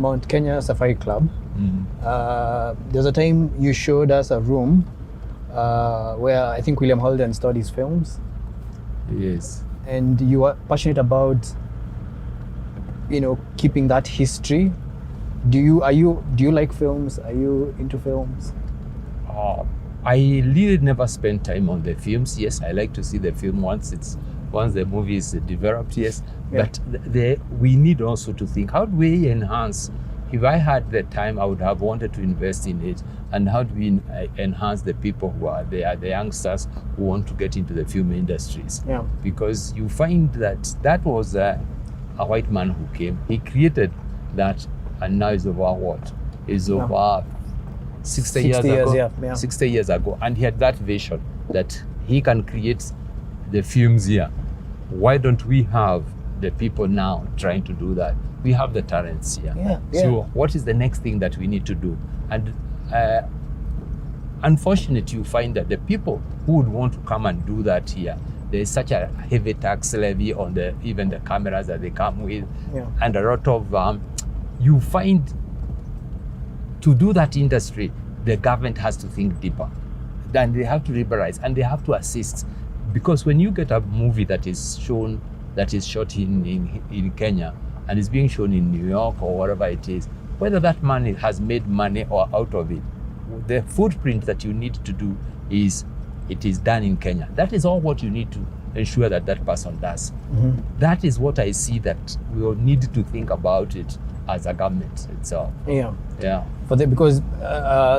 Mount Kenya Safari Club. There's a time you showed us a room where I think William Holden stored his films. Yes. And you are passionate about, keeping that history. Do you like films? Are you into films? I really never spend time on the films. Yes, I like to see the film once the movie is developed. Yes, yeah. But we need also to think, how do we enhance? If I had the time, I would have wanted to invest in it. And how do we enhance the people who are there, the youngsters who want to get into the film industries? Yeah. Because you find that was a white man who came. He created that, and now it's over what? It's over 60 years ago. Yeah. 60 years ago. And he had that vision that he can create the films here. Why don't we have the people now trying to do that? We have the talents here. Yeah. So what is the next thing that we need to do? And unfortunately, you find that the people who would want to come and do that here, there is such a heavy tax levy on even the cameras that they come with, and a lot of you find to do that industry, the government has to think deeper. Then they have to liberalize and they have to assist, because when you get a movie that is shot in Kenya and is being shown in New York or wherever it is, whether that money has made money or out of it, the footprint that you need to do is it is done in Kenya. That is all what you need to ensure that person does. That is what I see that we will need to think about it as a government itself. Yeah. Because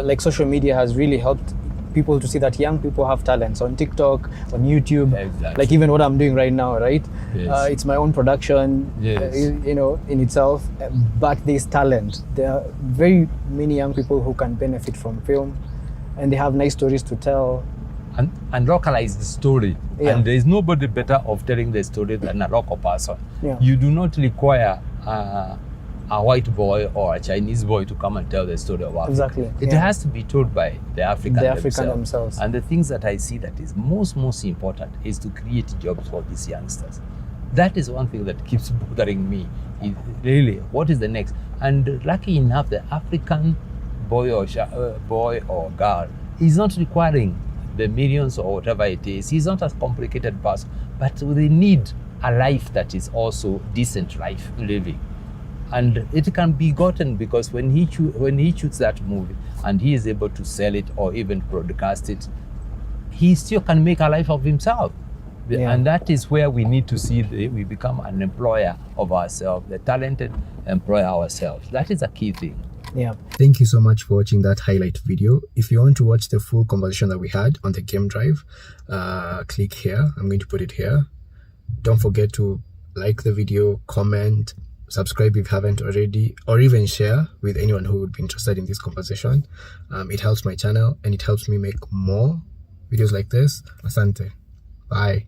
like social media has really helped people to see that young people have talents on TikTok, on YouTube. Exactly. Like even what I'm doing right now, right? Yes. It's my own production, in itself, but there's talent. There are very many young people who can benefit from film, and they have nice stories to tell. And localize the story. Yeah. And there is nobody better of telling the story than a local person. Yeah. You do not require a white boy or a Chinese boy to come and tell the story of Africa. Exactly. It has to be told by the African themselves. And the things that I see that is most important is to create jobs for these youngsters. That is one thing that keeps bothering me. Really, what is the next? And lucky enough, the African boy or girl is not requiring the millions or whatever it is. He's not as complicated person, but they need a life that is also decent life living. And it can be gotten because when he shoots that movie and he is able to sell it or even broadcast it, he still can make a life of himself. Yeah. And that is where we need to see we become an employer of ourselves, the talented employer ourselves. That is a key thing. Yeah. Thank you so much for watching that highlight video. If you want to watch the full conversation that we had on the game drive, click here. I'm going to put it here. Don't forget to like the video, comment, subscribe if you haven't already, or even share with anyone who would be interested in this conversation. It helps my channel and it helps me make more videos like this. Asante. Bye.